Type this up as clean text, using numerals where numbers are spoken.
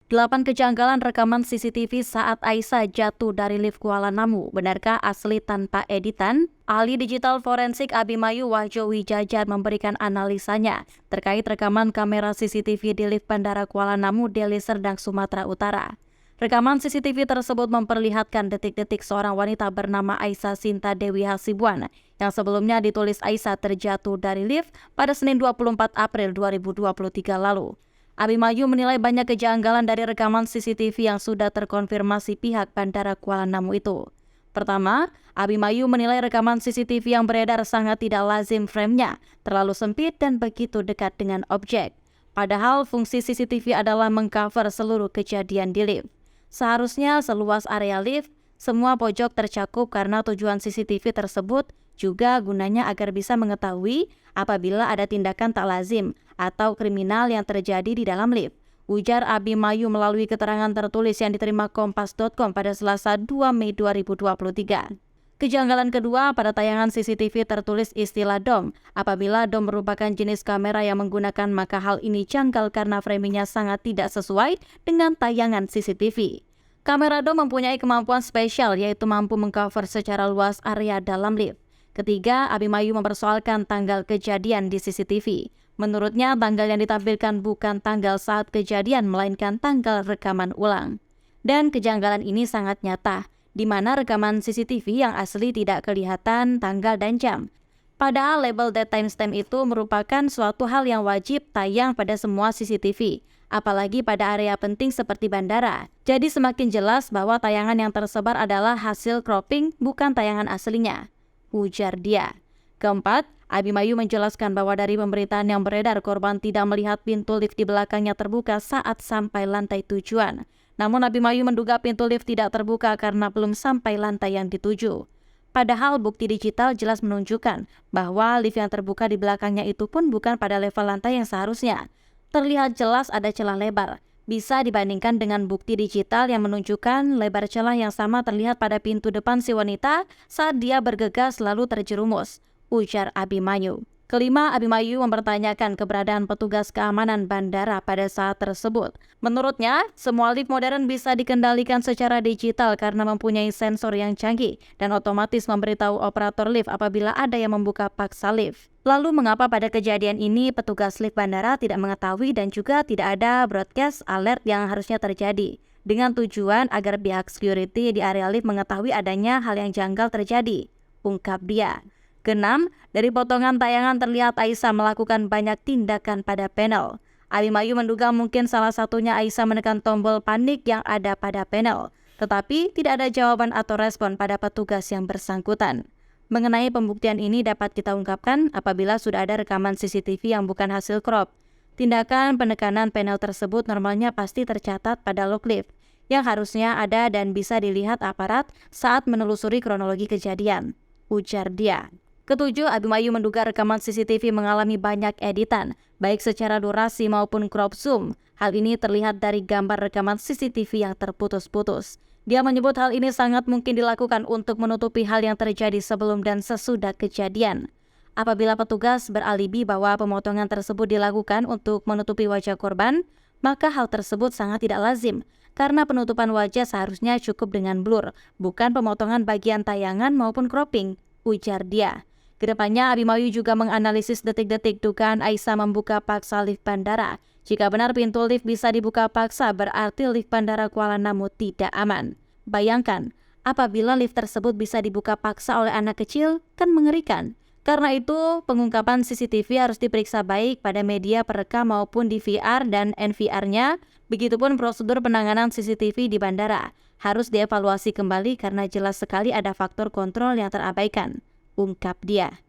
8 kejanggalan rekaman CCTV saat Aisyah jatuh dari lift Kuala Namu. Benarkah asli tanpa editan? Ahli digital forensik Abimayu Wahjo Wijajar memberikan analisanya terkait rekaman kamera CCTV di lift Bandara Kuala Namu, Deli Serdang, Sumatera Utara. Rekaman CCTV tersebut memperlihatkan detik-detik seorang wanita bernama Aisyah Sinta Dewi Hasibuan yang sebelumnya ditulis Aisyah terjatuh dari lift pada Senin 24 April 2023 lalu. Abimayu menilai banyak kejanggalan dari rekaman CCTV yang sudah terkonfirmasi pihak Bandara Kuala Namu itu. Pertama, Abimayu menilai rekaman CCTV yang beredar sangat tidak lazim frame-nya, terlalu sempit dan begitu dekat dengan objek. Padahal fungsi CCTV adalah mengcover seluruh kejadian di lift. Seharusnya seluas area lift, semua pojok tercakup karena tujuan CCTV tersebut juga gunanya agar bisa mengetahui apabila ada tindakan tak lazim atau kriminal yang terjadi di dalam lift, ujar Abimayu melalui keterangan tertulis yang diterima Kompas.com pada Selasa 2 Mei 2023. Kejanggalan kedua, pada tayangan CCTV tertulis istilah DOM. Apabila DOM merupakan jenis kamera yang menggunakan, maka hal ini janggal karena framingnya sangat tidak sesuai dengan tayangan CCTV. Kamera DOM mempunyai kemampuan spesial, yaitu mampu mengcover secara luas area dalam lift. Ketiga, Abimayu mempersoalkan tanggal kejadian di CCTV. Menurutnya, tanggal yang ditampilkan bukan tanggal saat kejadian, melainkan tanggal rekaman ulang. Dan kejanggalan ini sangat nyata, di mana rekaman CCTV yang asli tidak kelihatan tanggal dan jam. Padahal label date timestamp itu merupakan suatu hal yang wajib tayang pada semua CCTV, apalagi pada area penting seperti bandara. Jadi semakin jelas bahwa tayangan yang tersebar adalah hasil cropping, bukan tayangan aslinya, ujar dia. Keempat, Abimayu menjelaskan bahwa dari pemberitaan yang beredar, korban tidak melihat pintu lift di belakangnya terbuka saat sampai lantai tujuan. Namun Abimayu menduga pintu lift tidak terbuka karena belum sampai lantai yang dituju. Padahal bukti digital jelas menunjukkan bahwa lift yang terbuka di belakangnya itu pun bukan pada level lantai yang seharusnya. Terlihat jelas ada celah lebar. Bisa dibandingkan dengan bukti digital yang menunjukkan lebar celah yang sama terlihat pada pintu depan si wanita saat dia bergegas lalu terjerumus, ujar Abimayu. Kelima, Abimayu mempertanyakan keberadaan petugas keamanan bandara pada saat tersebut. Menurutnya, semua lift modern bisa dikendalikan secara digital karena mempunyai sensor yang canggih dan otomatis memberitahu operator lift apabila ada yang membuka paksa lift. Lalu mengapa pada kejadian ini petugas lift bandara tidak mengetahui dan juga tidak ada broadcast alert yang harusnya terjadi? Dengan tujuan agar pihak security di area lift mengetahui adanya hal yang janggal terjadi, ungkap dia. Keenam, dari potongan tayangan terlihat Aisyah melakukan banyak tindakan pada panel. Abimayu menduga mungkin salah satunya Aisyah menekan tombol panik yang ada pada panel, tetapi tidak ada jawaban atau respon pada petugas yang bersangkutan. Mengenai pembuktian ini dapat kita ungkapkan apabila sudah ada rekaman CCTV yang bukan hasil crop. Tindakan penekanan panel tersebut normalnya pasti tercatat pada log lift, yang harusnya ada dan bisa dilihat aparat saat menelusuri kronologi kejadian, ujar dia. Ketujuh, Abimayu menduga rekaman CCTV mengalami banyak editan, baik secara durasi maupun crop zoom. Hal ini terlihat dari gambar rekaman CCTV yang terputus-putus. Dia menyebut hal ini sangat mungkin dilakukan untuk menutupi hal yang terjadi sebelum dan sesudah kejadian. Apabila petugas beralibi bahwa pemotongan tersebut dilakukan untuk menutupi wajah korban, maka hal tersebut sangat tidak lazim, karena penutupan wajah seharusnya cukup dengan blur, bukan pemotongan bagian tayangan maupun cropping, ujar dia. Kedepannya, Abimayu juga menganalisis detik-detik dugaan Aisyah membuka paksa lift bandara. Jika benar pintu lift bisa dibuka paksa, berarti lift bandara Kuala Namu tidak aman. Bayangkan, apabila lift tersebut bisa dibuka paksa oleh anak kecil, kan mengerikan. Karena itu, pengungkapan CCTV harus diperiksa baik pada media perekam maupun di VR dan NVR-nya. Begitupun prosedur penanganan CCTV di bandara. Harus dievaluasi kembali karena jelas sekali ada faktor kontrol yang terabaikan, ungkap dia.